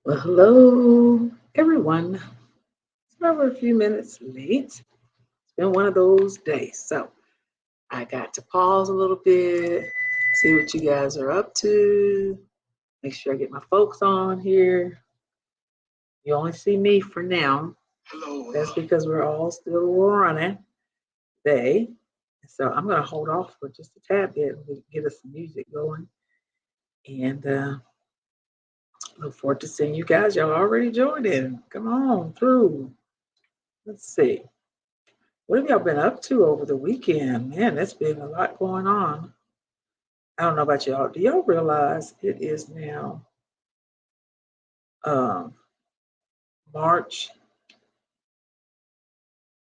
Well, hello, everyone. Sorry we're a few minutes late. It's been one of those days. So I got to pause a little bit, see what you guys are up to, make sure I get my folks on here. You only see me for now. Hello. That's because we're all still running today. So I'm going to hold off for just a tad bit and get us some music going. And look forward to seeing you guys. Y'all already joined in. Come on through. Let's see. What have y'all been up to over the weekend? Man, there's been a lot going on. I don't know about y'all. Do y'all realize it is now um, March?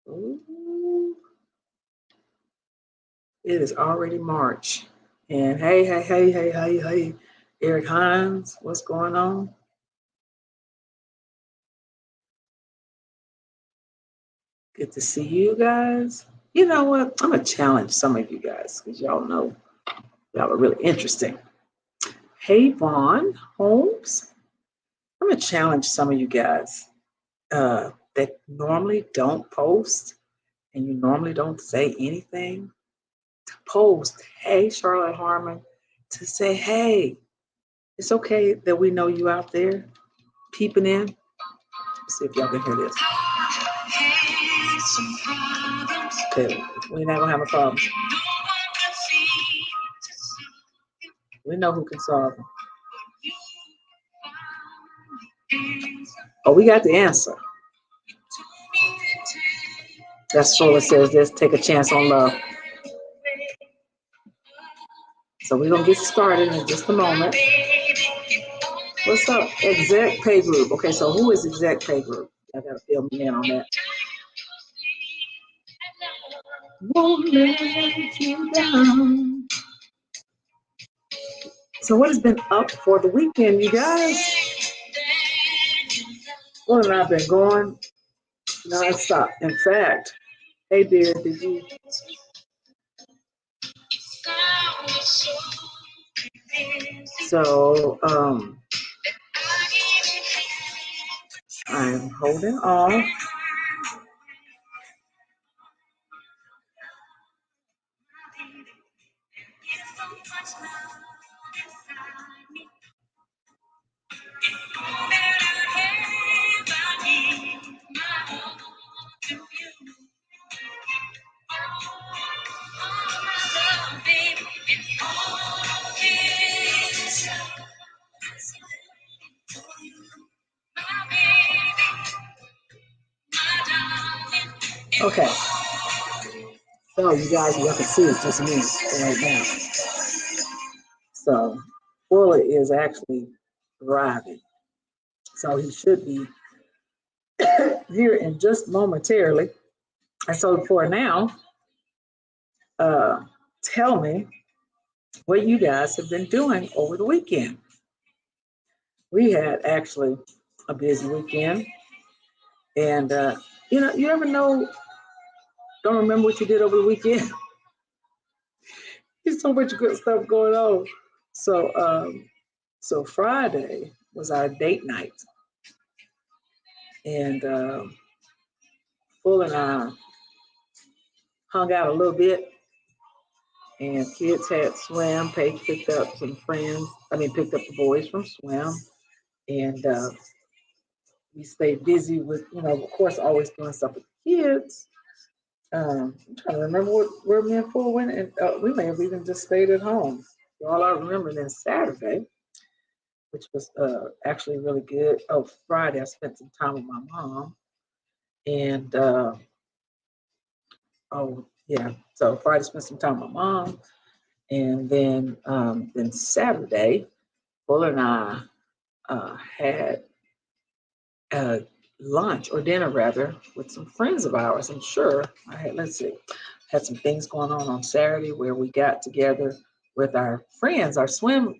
Ooh, it is already March. And hey, Eric Hines, what's going on? Good to see you guys. You know what? I'm going to challenge some of you guys because y'all know y'all are really interesting. Hey, Vaughn Holmes. I'm going to challenge some of you guys that normally don't post and you normally don't say anything to post, hey, Charlotte Harmon, to say, hey, it's okay that we know you out there peeping in. Let's see if y'all can hear this. Okay, we're not going to have a problem. We know who can solve them. Oh, we got the answer. That's Sola says this, take a chance on love. So we're going to get started in just a moment. What's up, Exec Pay Group? Okay, so who is Exec Pay Group? I got to fill me in on that. Won't let you down. So what has been up for the weekend, you guys? Well, I've been going nonstop. In fact, hey, dear, did you? So, I'm holding on. Okay. So you guys, you can see it's just me right now. So Fuller is actually driving. So he should be here in just momentarily. And so for now, tell me what you guys have been doing over the weekend. We had actually a busy weekend. And, you ever know, don't remember what you did over the weekend? There's so much good stuff going on. So Friday was our date night. And Full and I hung out a little bit. And kids had swim. Paige picked up some friends. Picked up the boys from swim. And we stayed busy with, of course, always doing stuff with the kids. I'm trying to remember where me and Full went. And we may have even just stayed at home. So all I remember then Saturday, which was actually really good. Oh, Friday, I spent some time with my mom. And, so Friday, spent some time with my mom. And then Saturday, Fuller and I had lunch or dinner rather with some friends of ours. I'm sure had some things going on Saturday where we got together with our friends, our swim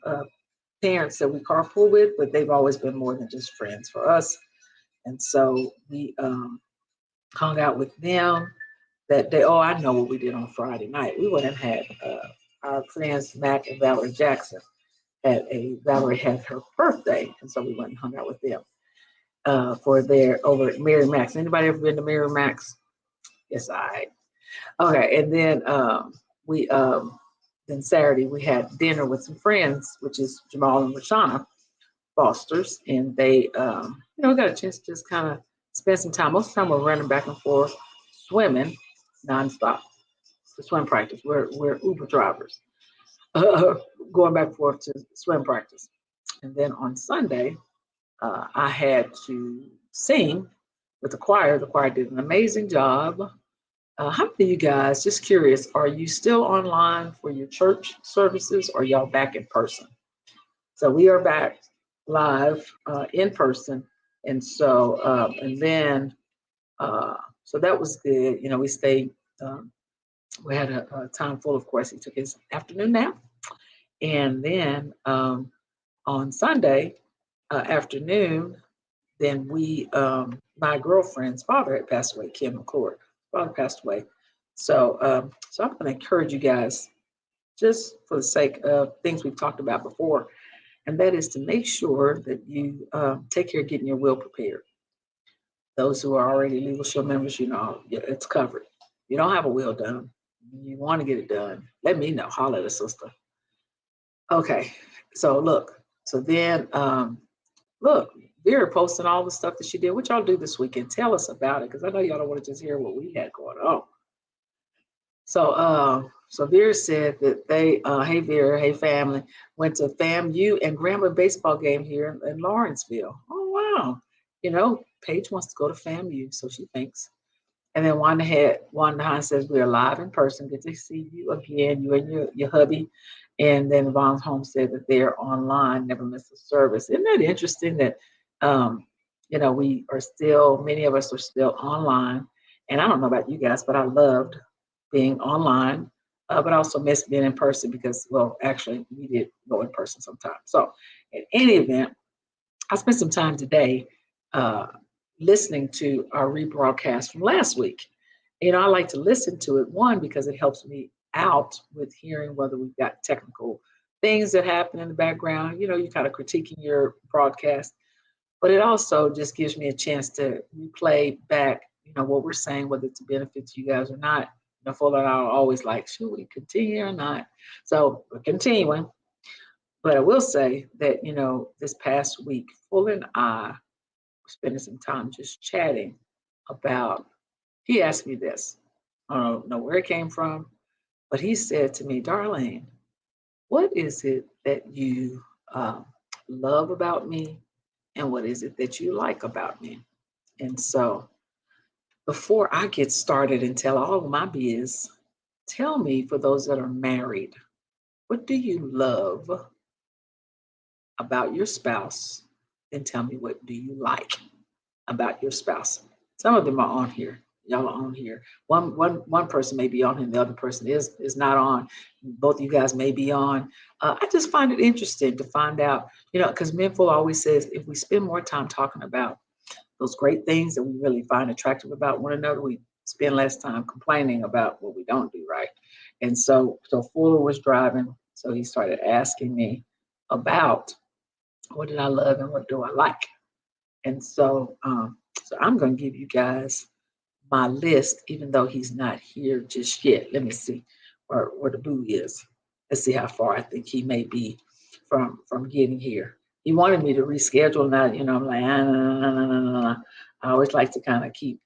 parents that we carpool with, but they've always been more than just friends for us. And so we hung out with them that day. Oh, I know what we did on Friday night. We went and had our friends Mac and Valerie Jackson. Valerie had her birthday, and so we went and hung out with them. for their over at Mary Max. Anybody ever been to Mary Max? Yes, I. Okay, and then we then Saturday we had dinner with some friends, which is Jamal and Rashana Foster's, and they got a chance to just kind of spend some time. Most of the time we're running back and forth, swimming nonstop to swim practice. We're Uber drivers, uh, going back and forth to swim practice, and then on Sunday I had to sing with the choir. The choir did an amazing job. How many of you guys, just curious, are you still online for your church services or y'all back in person? So we are back live in person. And so, so that was good. You know, we stayed, we had a time full, of course. He took his afternoon nap. And then on Sunday afternoon, then my girlfriend's father had passed away, Kim McClure. Father passed away. So I'm going to encourage you guys, just for the sake of things we've talked about before, and that is to make sure that you take care of getting your will prepared. Those who are already Legal Shield members, it's covered. You don't have a will done. You want to get it done, let me know. Holler at a sister. Okay, so look. So then, look, Vera posting all the stuff that she did. What y'all do this weekend? Tell us about it, because I know y'all don't want to just hear what we had going on. So Vera said that they, hey Vera, hey family, went to FAMU and Grambling baseball game here in Lawrenceville. Oh wow, Paige wants to go to FAMU, so she thinks. And then Wanda Hines says we're live in person. Good to see you again, you and your hubby. And then Yvonne's home said that they're online, never miss a service. Isn't that interesting that many of us are still online. And I don't know about you guys, but I loved being online, but I also missed being in person because, well, actually, we did go in person sometimes. So, in any event, I spent some time today listening to our rebroadcast from last week. I like to listen to it, one, because it helps me out with hearing whether we've got technical things that happen in the background. You kind of critiquing your broadcast, but it also just gives me a chance to replay back, what we're saying, whether it's a benefit to you guys or not. Full and I are always like, should we continue or not? So we're continuing. But I will say that, this past week, Full and I were spending some time just chatting about, he asked me this. I don't know where it came from, but he said to me, Darlene, what is it that you love about me? And what is it that you like about me? And so before I get started and tell all of my biz, tell me, for those that are married, what do you love about your spouse? And tell me, what do you like about your spouse? Some of them are on here. Y'all are on here. One person may be on here, and the other person is not on. Both of you guys may be on. I just find it interesting to find out, because Menful always says if we spend more time talking about those great things that we really find attractive about one another, we spend less time complaining about what we don't do right. And so Fuller was driving, so he started asking me about what did I love and what do I like. And so I'm going to give you guys my list, even though he's not here just yet. Let me see where the boo is. Let's see how far I think he may be from getting here. He wanted me to reschedule, and I'm like, nah. I always like to kind of keep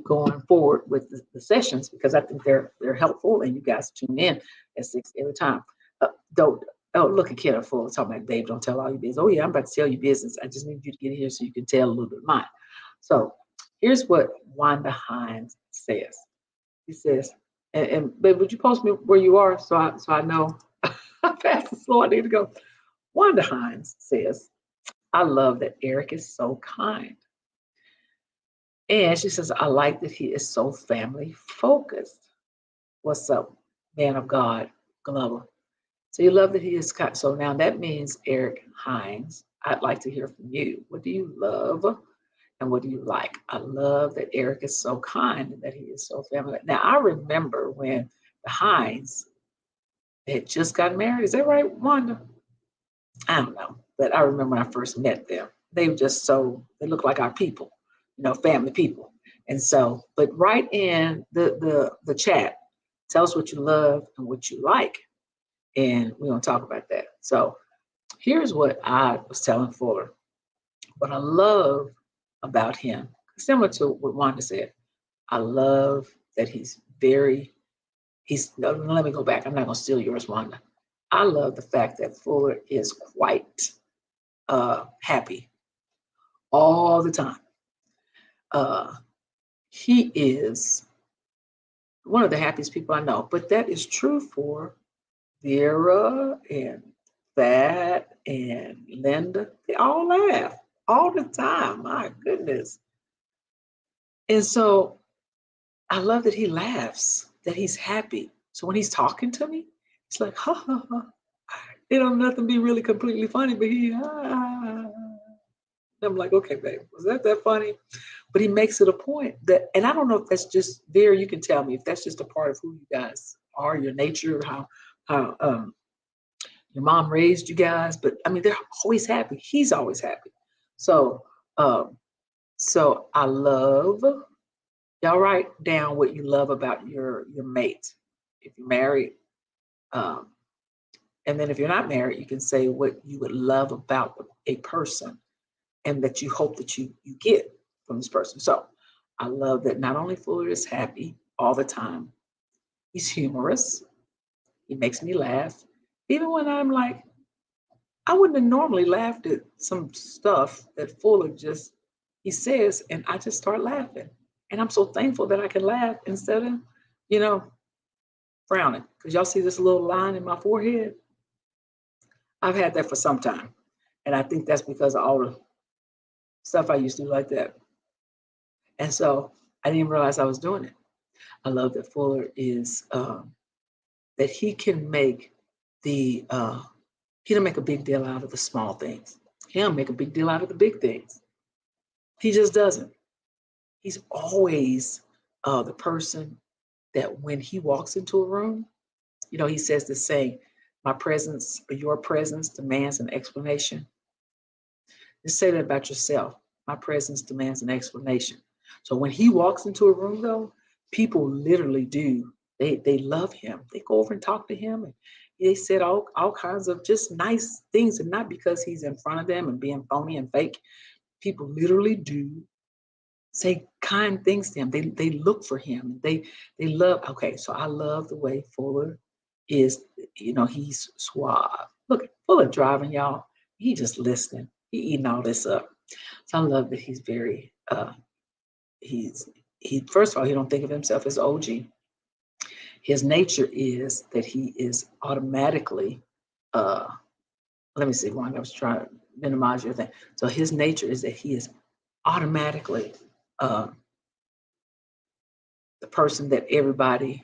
going forward with the sessions, because I think they're helpful, and you guys tune in at 6 every time. Don't look at Kenneth Full talking about, babe, don't tell all your business. Oh yeah, I'm about to tell you business. I just need you to get here so you can tell a little bit of mine. So here's what Wanda Hines says. He says, and babe, would you post me where you are so I know how fast and slow I need to go? Wanda Hines says, I love that Eric is so kind. And she says, I like that he is so family focused. What's up, man of God, Glover? So you love that he is kind. So now that means, Eric Hines, I'd like to hear from you. What do you love and what do you like? I love that Eric is so kind and that he is so family. Now, I remember when the Hines had just got married. Is that right, Wanda? I don't know. But I remember when I first met them. they look like our people, family people. And so, but write in the chat, tell us what you love and what you like, and we're gonna talk about that. So here's what I was telling Fuller. What I love about him, similar to what Wanda said, I love that no, let me go back. I'm not gonna steal yours, Wanda. I love the fact that Fuller is quite happy all the time. Uh, he is one of the happiest people I know, but that is true for Vera and Thad and Linda. They all laugh all the time. My goodness. And so I love that he laughs, that he's happy. So when he's talking to me, it's like, ha ha ha. It don't nothing be really completely funny, but I'm like, okay, babe, was that funny? But he makes it a point that, and I don't know if that's just there. You can tell me if that's just a part of who you guys are, your nature, how your mom raised you guys. But I mean, they're always happy. He's always happy. So, so I love y'all. Write down what you love about your mate. If you're married, um, and then if you're not married, you can say what you would love about a person and that you hope that you get from this person. So I love that not only Fuller is happy all the time, he's humorous. He makes me laugh. Even when I'm like, I wouldn't have normally laughed at some stuff that Fuller he says, and I just start laughing. And I'm so thankful that I can laugh instead of, you know, frowning. Because y'all see this little line in my forehead? I've had that for some time. And I think that's because of all the stuff I used to do like that. And so I didn't realize I was doing it. I love that Fuller is that he can make he don't make a big deal out of the small things. He don't make a big deal out of the big things. He just doesn't. He's always the person that when he walks into a room, he says the saying, my presence or your presence demands an explanation. Just say that about yourself. My presence demands an explanation. So when he walks into a room, though, people literally do. They love him. They go over and talk to him, and they said all kinds of just nice things, and not because he's in front of them and being phony and fake. People literally do say kind things to him. They look for him. They love. Okay, so I love the way Fuller is. He's suave. Look, Fuller driving, y'all. He just listening. He eating all this up. So I love that he's very. He first of all, he don't think of himself as OG. His nature is that he is automatically. Let me see. One, I was trying to minimize your thing. So his nature is that he is automatically the person that everybody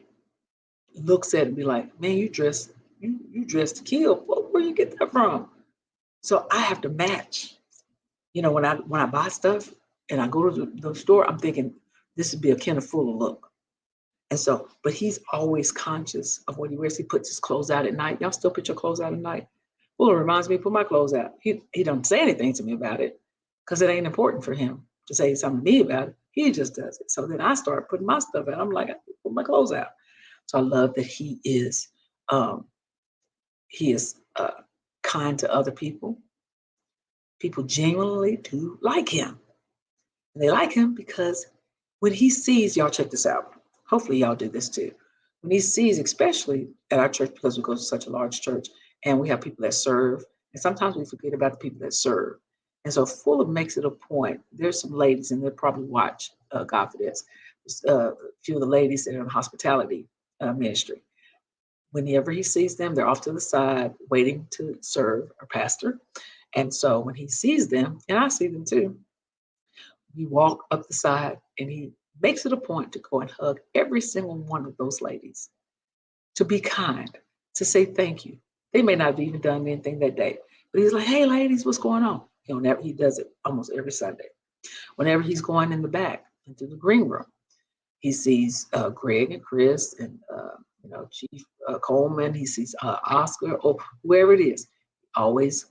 looks at and be like, man, you dressed to kill. Where you get that from? So I have to match. When I buy stuff and I go to the store, I'm thinking this would be a Kenneth Fuller look. And so, but he's always conscious of what he wears. He puts his clothes out at night. Y'all still put your clothes out at night? Fuller reminds me to put my clothes out. He don't say anything to me about it because it ain't important for him to say something to me about it. He just does it. So then I start putting my stuff out. I'm like, I put my clothes out. So I love that he is kind to other people. People genuinely do like him. And they like him because when he sees, y'all check this out. Hopefully y'all do this too. When he sees, especially at our church, because we go to such a large church and we have people that serve, and sometimes we forget about the people that serve. And so Fuller makes it a point. There's some ladies, and they'll probably watch GodFidence. A few of the ladies that are in hospitality ministry. Whenever he sees them, they're off to the side waiting to serve our pastor. And so when he sees them, and I see them too, we walk up the side and he makes it a point to go and hug every single one of those ladies, to be kind, to say thank you. They may not have even done anything that day, but he's like, hey, ladies, what's going on? He does it almost every Sunday. Whenever he's going in the back into the green room, he sees Greg and Chris and Chief Coleman. He sees Oscar or whoever it is. Always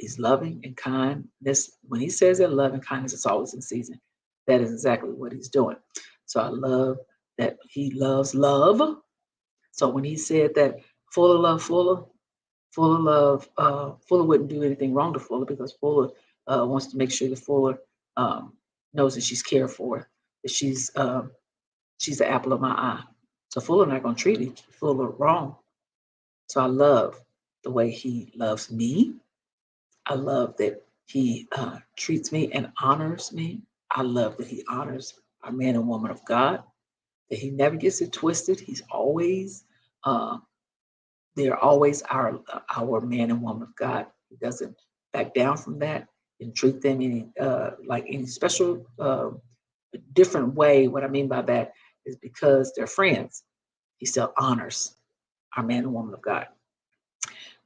He's loving and kind. This when he says that love and kindness is always in season, that is exactly what he's doing. So I love that he loves love. So when he said that full of love, full of love, Fuller wouldn't do anything wrong to Fuller because Fuller wants to make sure that Fuller um, knows that she's cared for, that she's the apple of my eye. So Fuller not gonna treat Fuller wrong. So I love the way he loves me. I love that he treats me and honors me. I love that he honors our man and woman of God. That he never gets it twisted. He's always uh, they're always our man and woman of God. He doesn't back down from that and treat them any like any special different way. What I mean by that is because they're friends. He still honors our man and woman of God.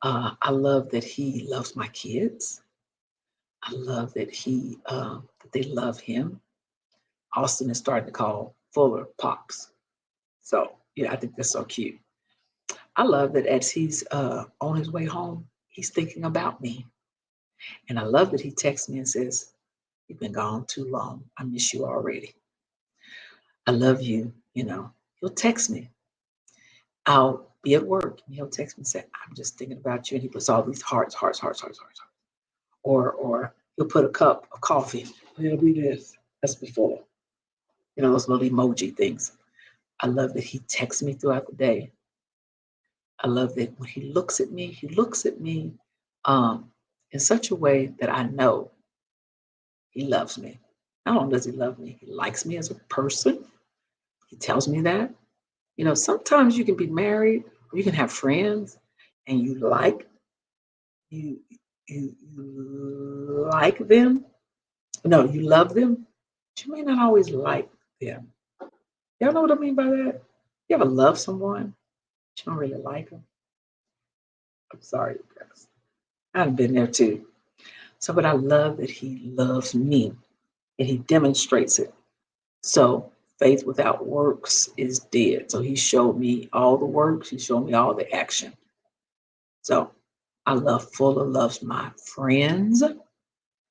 I love that he loves my kids. I love that they love him. Austin is starting to call Fuller pops. So yeah, I think that's so cute. I love that as he's on his way home, he's thinking about me. And I love that he texts me and says, "You've been gone too long. I miss you already. I love you." He'll text me. I'll be at work and he'll text me and say, "I'm just thinking about you." And he puts all these hearts, hearts, hearts, hearts, hearts, hearts. Or he'll put a cup of coffee. It'll be this. That's before. Those little emoji things. I love that he texts me throughout the day. I love that when he looks at me in such a way that I know he loves me. Not only does he love me, he likes me as a person. He tells me that. Sometimes you can be married or you can have friends and you you like them. No, you love them, but you may not always like them. Y'all know what I mean by that? You ever love someone, but you don't really like them? I'm sorry, guys. I've been there too. So, but I love that he loves me and he demonstrates it. So, faith without works is dead. So, he showed me all the works, he showed me all the action. So, I love Fuller loves my friends.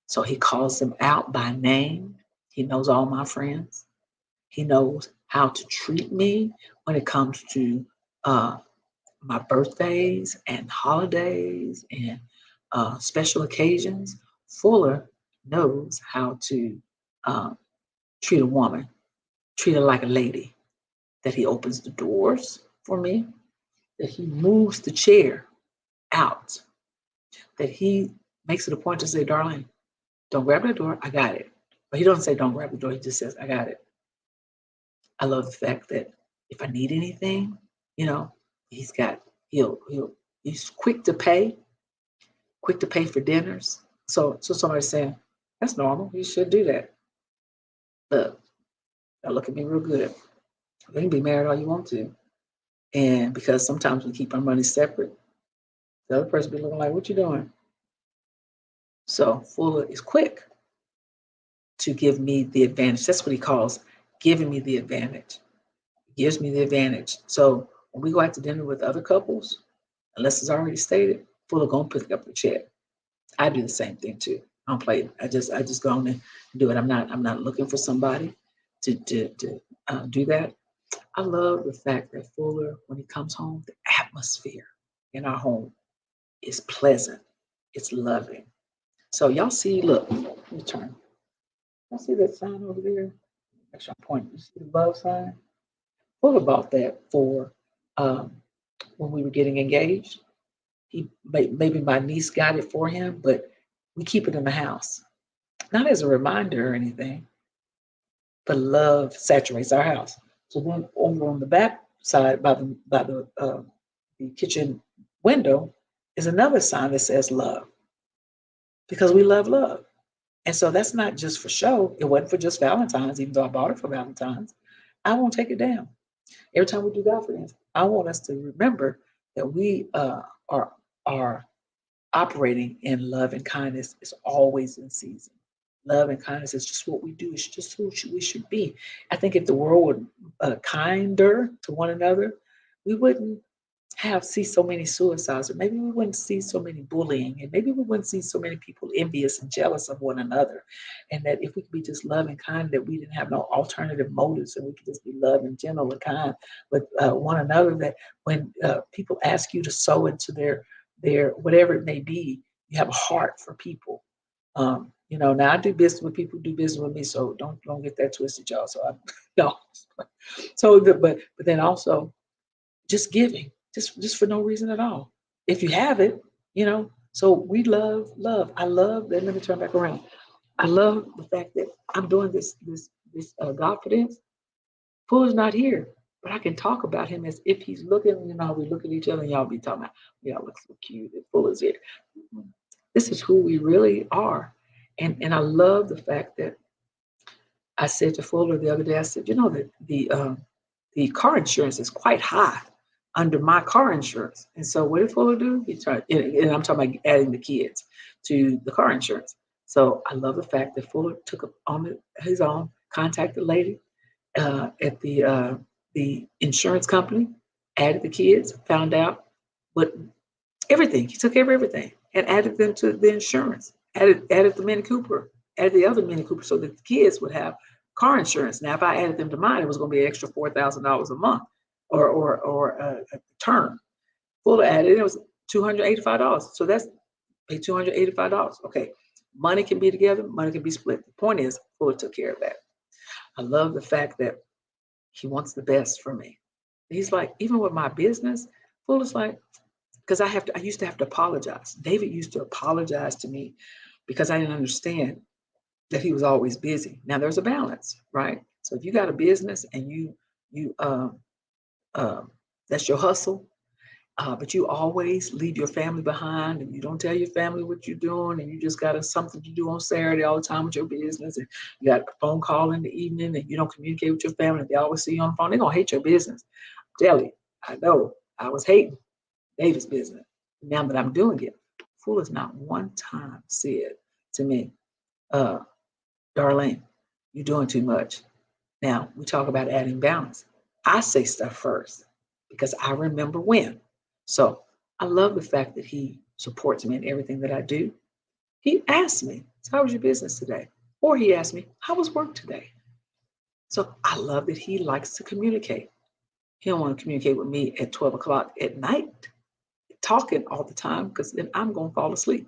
So, he calls them out by name. He knows all my friends. He knows how to treat me when it comes to my birthdays and holidays and special occasions. Fuller knows how to uh, treat a woman, treat her like a lady, that he opens the doors for me, that he moves the chair out, that he makes it a point to say, "Darling, don't grab the door, I got it." But he doesn't say, "Don't grab the door," he just says, "I got it." I love the fact that if I need anything, you know, he's got, he's quick to pay for dinners. So somebody's saying, "That's normal, you should do that." Look, now look at me real good. We can be married all you want to. And because sometimes we keep our money separate, the other person be looking like, "What you doing?" So Fuller is quick to give me the advantage. That's what he calls giving me the advantage. He gives me the advantage. So when we go out to dinner with other couples, unless it's already stated, Fuller gonna pick up the check. I do the same thing too. I don't play. I just go on and do it. I'm not looking for somebody to do that. I love the fact that Fuller, when he comes home, the atmosphere in our home is pleasant. It's loving. So y'all see, look, let me turn. Y'all see that sign over there? Make sure I'm pointing. You see the love sign? Fuller bought that for um, when we were getting engaged. Maybe my niece got it for him, but we keep it in the house, not as a reminder or anything, but love saturates our house. So then over on the back side by the kitchen window is another sign that says love because we love love. And so that's not just for show. It wasn't for just Valentine's, even though I bought it for Valentine's. I won't take it down. Every time we do GodFidence, I want us to remember that we are operating in love and kindness is always in season. Love and kindness is just what we do. It's just who we should be. I think if the world were kinder to one another, we wouldn't see so many suicides, or maybe we wouldn't see so many bullying, and maybe we wouldn't see so many people envious and jealous of one another. And that if we could be just loving and kind, that we didn't have no alternative motives, and we could just be loving, gentle, and kind with one another. That when people ask you to sow into their whatever it may be, you have a heart for people. Now I do business with people who do business with me, so don't get that twisted, y'all. So I no. But then also just giving, just for no reason at all. If you have it, So we love. I love that. Let me turn back around. I love the fact that I'm doing this Godfidence. Fool is not here, but I can talk about him as if he's looking. How we look at each other, and y'all be talking about, y'all look so cute. And Fool is here. This is who we really are, and I love the fact that I said to Fuller the other day. I said, that the car insurance is quite high under my car insurance. And so what did Fuller do? He tried, and I'm talking about adding the kids to the car insurance. So I love the fact that Fuller took up on his own, contacted the lady at the insurance company, added the kids, found out what everything. He took care of everything and added them to the insurance. Added the Mini Cooper, added the other Mini Cooper, so that the kids would have car insurance. Now, if I added them to mine, it was going to be an extra $4,000 a month, or a term. Fuller added it was $285. So that's pay $285. Okay, money can be together, money can be split. The point is, Fuller took care of that. I love the fact that he wants the best for me. He's like, even with my business, Fuller's like, because I used to have to apologize. David used to apologize to me because I didn't understand that he was always busy. Now there's a balance, right? So if you got a business and you that's your hustle, but you always leave your family behind, and you don't tell your family what you're doing, and you just got something to do on Saturday all the time with your business, and you got a phone call in the evening, and you don't communicate with your family. They always see you on the phone. They're gonna hate your business. Tell you, I know. I was hating David's business. Now that I'm doing it, Fool has not one time said to me, uh, Darlene, you're doing too much. Now, we talk about adding balance. I say stuff first because I remember when. So I love the fact that he supports me in everything that I do. He asked me, so how was your business today? Or he asked me, how was work today? So I love that he likes to communicate. He don't want to communicate with me at 12 o'clock at night, talking all the time, because then I'm going to fall asleep.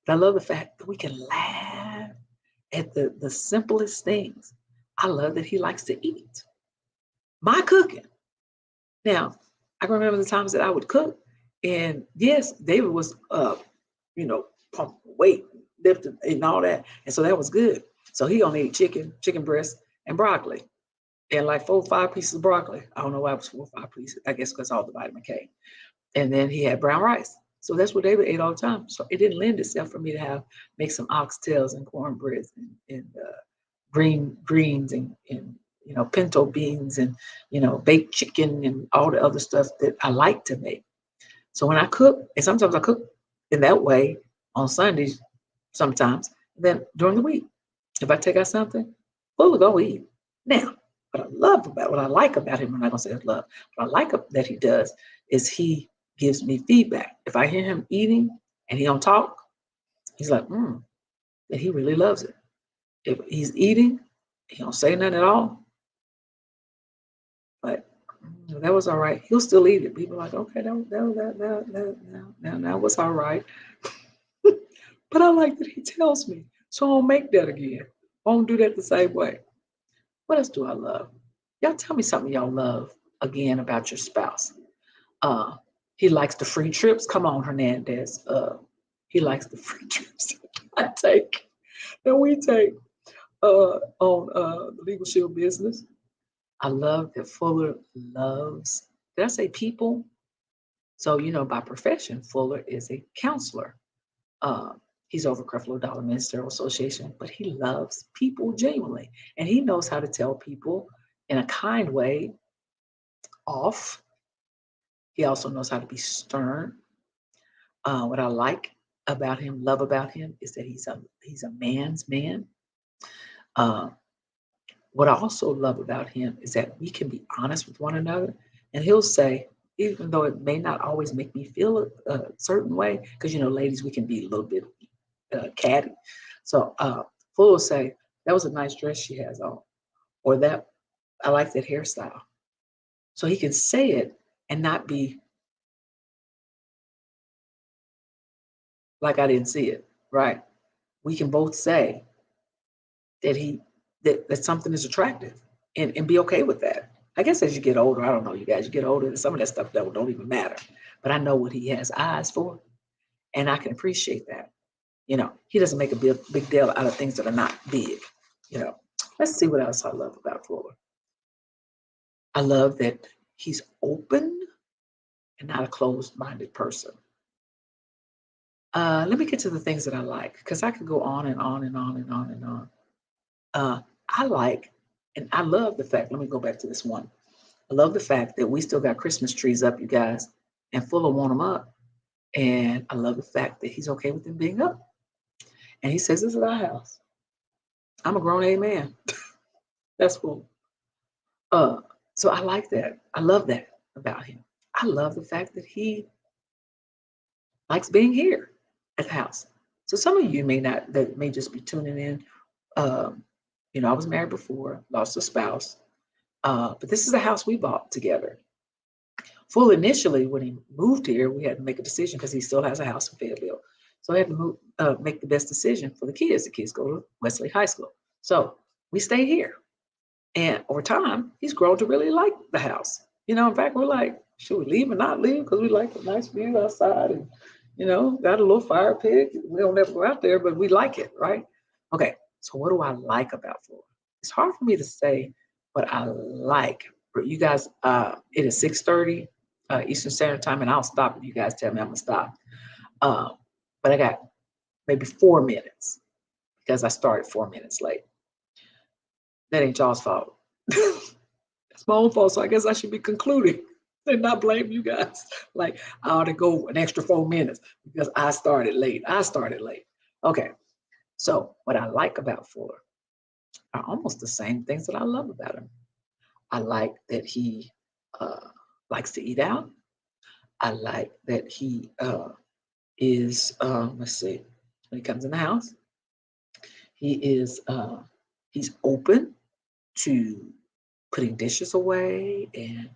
But I love the fact that we can laugh at the simplest things. I love that he likes to eat. My cooking. Now, I can remember the times that I would cook, and yes, David was pumping weight, lifting, and all that, and so that was good. So he only ate chicken breast, and broccoli, and like 4 or 5 pieces of broccoli. I don't know why it was 4 or 5 pieces. I guess because all the vitamin K. And then he had brown rice. So that's what David ate all the time. So it didn't lend itself for me to make some oxtails and cornbreads and greens and pinto beans and baked chicken and all the other stuff that I like to make. So when I cook, and sometimes I cook in that way on Sundays, sometimes. Then during the week, if I take out something, we'll go eat. Now, what I like about him, I'm not gonna say it's love. What I like that he does is he gives me feedback. If I hear him eating and he don't talk, he's like, that he really loves it. If he's eating, he don't say nothing at all. But that was all right. He'll still eat it. People are like, okay, that was all right. But I like that he tells me, so I won't make that again. I won't do that the same way. What else do I love? Y'all tell me something y'all love again about your spouse. He likes the free trips. Come on, Hernandez. He likes the free trips we take on the Legal Shield business. I love that Fuller loves, did I say people? So, by profession, Fuller is a counselor. He's over Creflo Dollar Ministerial Association, but he loves people genuinely. And he knows how to tell people in a kind way off. He also knows how to be stern. What I like about him, love about him, is that he's a man's man. What I also love about him is that we can be honest with one another, and he'll say, even though it may not always make me feel a certain way, because ladies, we can be a little bit catty. So Full will say, "That was a nice dress she has on," or "That I like that hairstyle." So he can say it and not be like I didn't see it, right? We can both say that that something is attractive and be okay with that. I guess as you get older, I don't know, you guys, you get older, and some of that stuff don't even matter. But I know what he has eyes for, and I can appreciate that. He doesn't make a big deal out of things that are not big. You know, let's see what else I love about Fuller. I love that he's open and not a closed-minded person. Let me get to the things that I like, because I could go on and on and on and on and on. I like, and I love the fact, let me go back to this one. I love the fact that we still got Christmas trees up, you guys, and Fuller want them up. And I love the fact that he's okay with them being up. And he says, "This is our house. I'm a grown A man." That's cool. Uh, so I like that. I love that about him. I love the fact that he likes being here at the house. So some of you that may just be tuning in. Um, I was married before, lost a spouse, but this is a house we bought together. Full initially, when he moved here, we had to make a decision because he still has a house in Fayetteville. So I had to make the best decision for the kids. The kids go to Westlake High School. So we stayed here. And over time, he's grown to really like the house. In fact, we're like, should we leave or not leave? Because we like a nice view outside and, got a little fire pit. We don't ever go out there, but we like it, right? Okay, so what do I like about Florida? It's hard for me to say what I like. You guys, it is 6:30 Eastern Standard Time, and I'll stop if you guys tell me I'm going to stop. But I got maybe 4 minutes because I started 4 minutes late. That ain't y'all's fault. It's my own fault, so I guess I should be concluding and not blame you guys. Like, I ought to go an extra 4 minutes because I started late. Okay, so what I like about Fuller are almost the same things that I love about him. I like that he likes to eat out. I like that he is, let's see, when he comes in the house, he is, he's open to putting dishes away and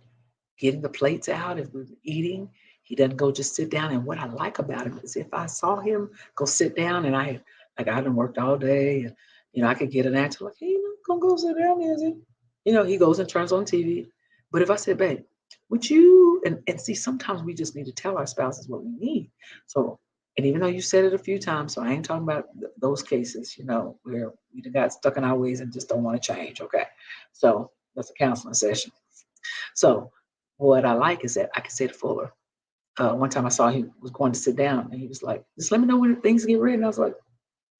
getting the plates out if we're eating. He doesn't go just sit down. And what I like about him is if I saw him go sit down and I hadn't worked all day and, I could get an answer like, "Hey, go sit down, is he?" He goes and turns on TV. But if I said, "Babe, would you," and see, sometimes we just need to tell our spouses what we need. So, and even though you said it a few times, so I ain't talking about those cases, where we got stuck in our ways and just don't want to change. Okay. So that's a counseling session. So what I like is that I can say to Fuller, one time I saw he was going to sit down and he was like, "Just let me know when things get ready." And I was like,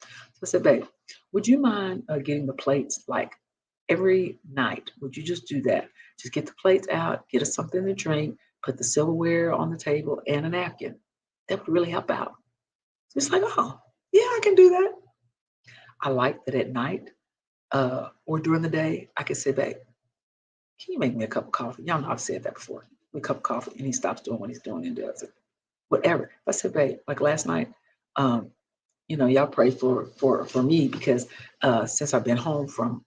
so I said, "Babe, would you mind getting the plates like every night? Would you just do that? Just get the plates out, get us something to drink, put the silverware on the table and a napkin. That would really help out." So it's like, "Oh, yeah, I can do that." I like that at night or during the day, I can say, "Babe, can you make me a cup of coffee?" Y'all know I've said that before. A cup of coffee, and he stops doing what he's doing and does it. Whatever. I said, "Babe, like last night, y'all pray for me because since I've been home from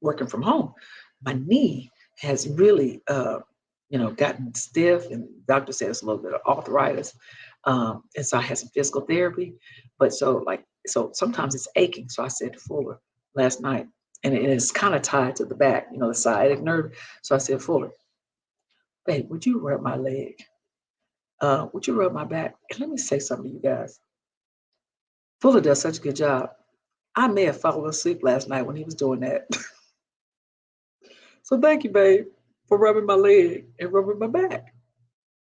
working from home, my knee has really gotten stiff, and the doctor said it's a little bit of arthritis, and so I had some physical therapy, but so sometimes it's aching." So I said to Fuller last night, and it's kind of tied to the back, the sciatic nerve. So I said, "Fuller, babe, would you rub my leg? Would you rub my back?" And let me say something to you guys. Fuller does such a good job. I may have fallen asleep last night when he was doing that. So thank you, babe, for rubbing my leg and rubbing my back.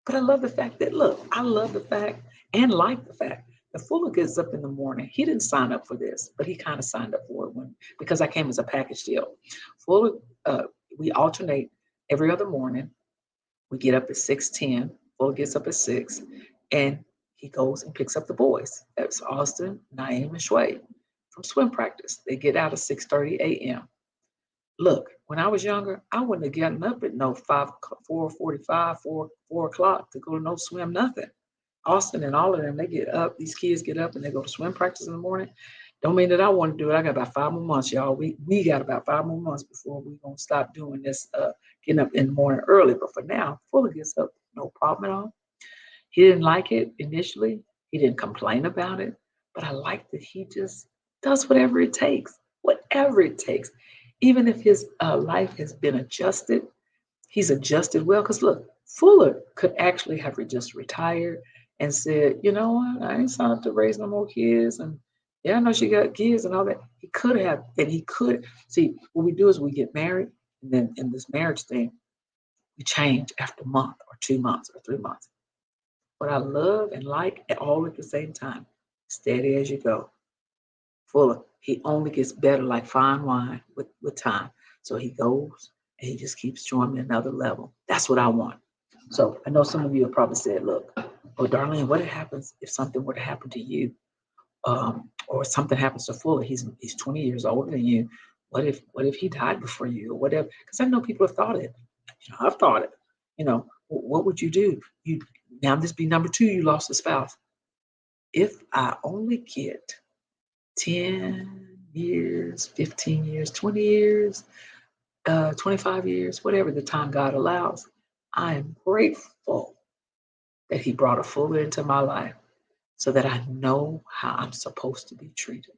But I love the fact that, look, I love the fact and like the fact that Fuller gets up in the morning. He didn't sign up for this, but he kind of signed up for it because I came as a package deal. Fuller, we alternate every other morning. We get up at 6:10. Fuller gets up at 6, and he goes and picks up the boys. That's Austin, Naeem, and Shuaib from swim practice. They get out at 6:30 a.m. Look, when I was younger, I wouldn't have gotten up at no 4:45, 4 o'clock to go to no swim, nothing. Austin and all of them, they get up, these kids get up and they go to swim practice in the morning. Don't mean that I want to do it. I got about 5 more months, y'all. We got about 5 more months before we gonna stop doing this, getting up in the morning early. But for now, Fuller gets up, no problem at all. He didn't like it initially. He didn't complain about it, but I like that he just does whatever it takes. Even if his life has been adjusted, he's adjusted well. Because look, Fuller could actually have just retired and said, you know what, I ain't signed up to raise no more kids. And yeah, I know she got kids and all that. He could have, and he could. See, what we do is we get married, and then in this marriage thing, we change after a month or 2 months or 3 months. What I love and like all at the same time, steady as you go. Fuller, he only gets better like fine wine with time. So he goes and he just keeps showing me another level. That's what I want. So I know some of you have probably said, look, oh, Darlene, what happens if something were to happen to you? Or something happens to Fuller? He's 20 years older than you. What if he died before you or whatever? Because I know people have thought it. I've thought it. What would you do? You Now this be number two, you lost a spouse. If I only get 10 years, 15 years, 20 years, 25 years, whatever the time God allows, I am grateful that He brought a Fuller into my life so that I know how I'm supposed to be treated.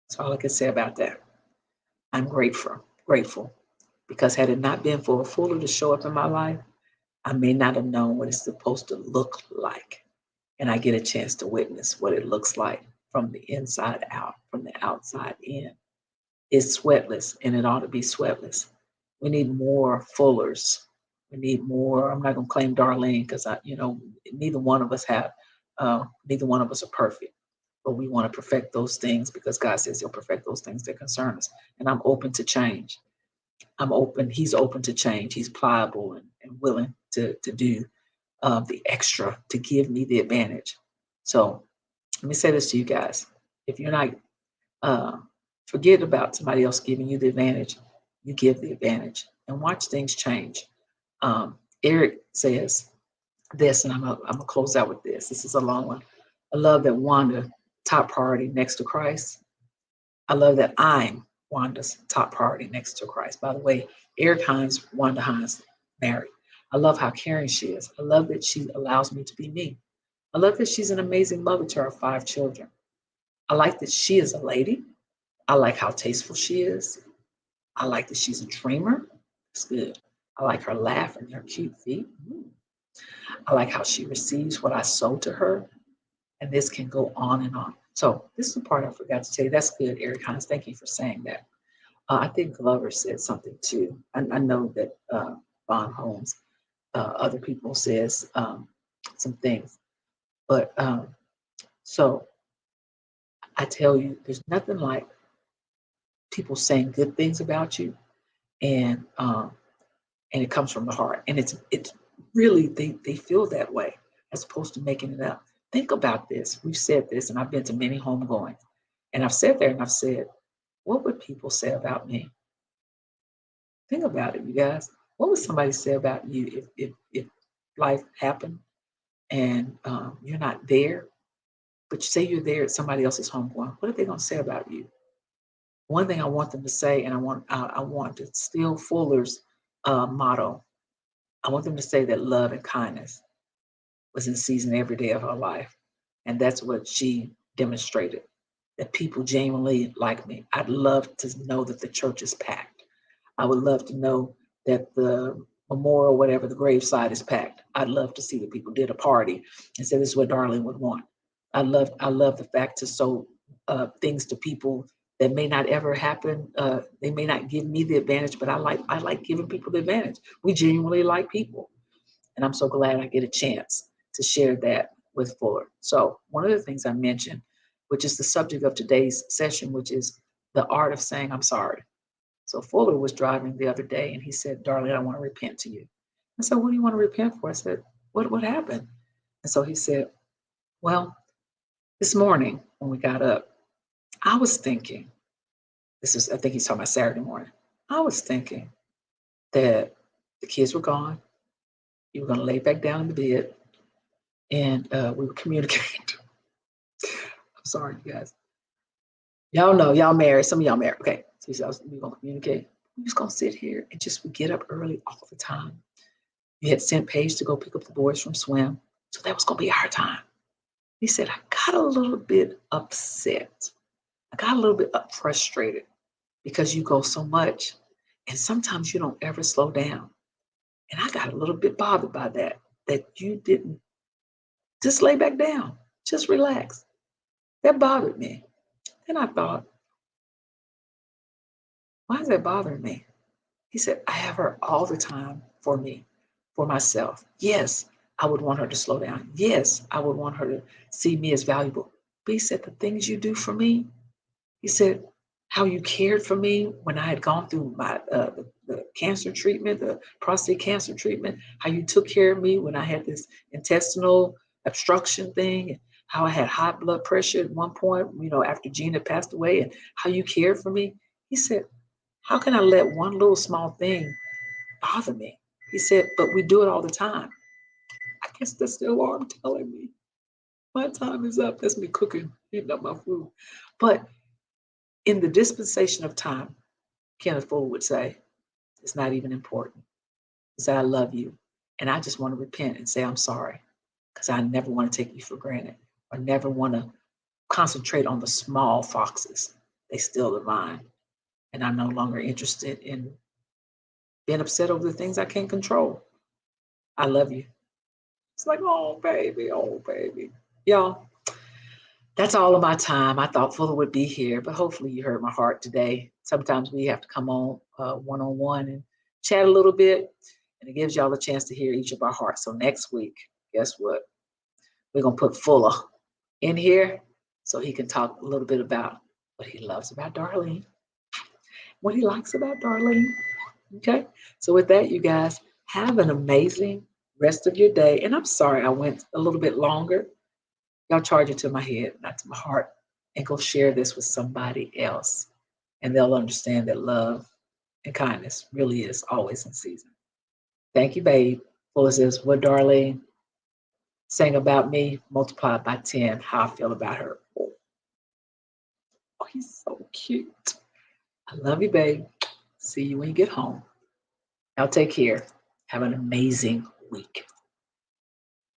That's all I can say about that. I'm grateful, because had it not been for a Fuller to show up in my life, I may not have known what it's supposed to look like. And I get a chance to witness what it looks like from the inside out, from the outside in. It's sweatless, and it ought to be sweatless. We need more Fullers. We need more. I'm not gonna claim Darlene because neither one of us neither one of us are perfect, but we want to perfect those things because God says He'll perfect those things that concern us. And I'm open to change. I'm open. He's open to change. He's pliable and willing to do the extra to give me the advantage. So let me say this to you guys. If you're not, forget about somebody else giving you the advantage, you give the advantage and watch things change. Eric says this, and I'm gonna close out with this. This is a long one. I love that Wanda, top priority next to Christ. I love that I'm Wanda's top priority next to Christ. By the way, Eric Hines, Wanda Hines, married. I love how caring she is. I love that she allows me to be me. I love that she's an amazing mother to our 5 children. I like that she is a lady. I like how tasteful she is. I like that she's a dreamer. It's good. I like her laugh and her cute feet. I like how she receives what I sow to her. And this can go on and on. So this is the part I forgot to tell you. That's good, Eric Hines. Thank you for saying that. I think Glover said something too. I know that Bon Holmes, other people says some things. But so I tell you, there's nothing like people saying good things about you, and it comes from the heart, and it's really they feel that way as opposed to making it up. Think about this. We've said this, and I've been to many homegoings, and I've sat there and I've said, what would people say about me? Think about it, you guys. What would somebody say about you if life happened and you're not there, but you say you're there at somebody else's homegoing? What are they going to say about you? One thing I want them to say, and I want to steal Fuller's motto. I want them to say that love and kindness was in season every day of her life, and that's what she demonstrated. That people genuinely like me. I'd love to know that the church is packed. I would love to know that the memorial, whatever, the graveside is packed. I'd love to see that people did a party and said this is what Darlene would want. I love the fact to sow things to people that may not ever happen. They may not give me the advantage, but I like giving people the advantage. We genuinely like people, and I'm so glad I get a chance to share that with Fuller. So one of the things I mentioned, which is the subject of today's session, which is the art of saying I'm sorry. So Fuller was driving the other day, and he said, "Darling, I want to repent to you." I said, "What do you want to repent for?" I said, "What happened?" And so he said, "Well, this morning when we got up, I was thinking, I think he's talking about Saturday morning. I was thinking that the kids were gone. You were going to lay back down in the bed and we would communicate. I'm sorry, you guys. Y'all know, y'all married. Some of y'all married. Okay. So we're going to communicate. We're just going to sit here and we get up early all the time. You had sent Paige to go pick up the boys from swim. So that was going to be our time. He said, I got a little bit upset. I got a little bit frustrated because you go so much and sometimes you don't ever slow down. And I got a little bit bothered by that you didn't just lay back down, just relax. That bothered me. And I thought, why is that bothering me? He said, I have her all the time for me, for myself. Yes, I would want her to slow down. Yes, I would want her to see me as valuable. But he said, the things you do for me, he said, how you cared for me when I had gone through my the cancer treatment, the prostate cancer treatment, how you took care of me when I had this intestinal obstruction thing, and how I had high blood pressure at one point, after Gina passed away, and how you cared for me. He said, how can I let one little small thing bother me? He said, but we do it all the time. I guess that's the alarm telling me my time is up. That's me cooking, heating up my food. But in the dispensation of time, Kenneth Fuller would say, it's not even important. He said, I love you. And I just want to repent and say, I'm sorry. Because I never want to take you for granted or never want to concentrate on the small foxes. They steal the vine. And I'm no longer interested in being upset over the things I can't control. I love you. It's like, oh, baby, oh, baby. Y'all, that's all of my time. I thought Fuller would be here, but hopefully you heard my heart today. Sometimes we have to come on one-on-one and chat a little bit, and it gives y'all a chance to hear each of our hearts. So next week, guess what? We're going to put Fuller in here so he can talk a little bit about what he loves about Darlene, what he likes about Darlene. Okay? So with that, you guys, have an amazing rest of your day. And I'm sorry I went a little bit longer. Y'all charge it to my head, not to my heart, and go share this with somebody else. And they'll understand that love and kindness really is always in season. Thank you, babe. Fuller says, what Darlene sang about me, multiplied by 10, how I feel about her. Oh, he's so cute. I love you, babe. See you when you get home. Y'all take care. Have an amazing week.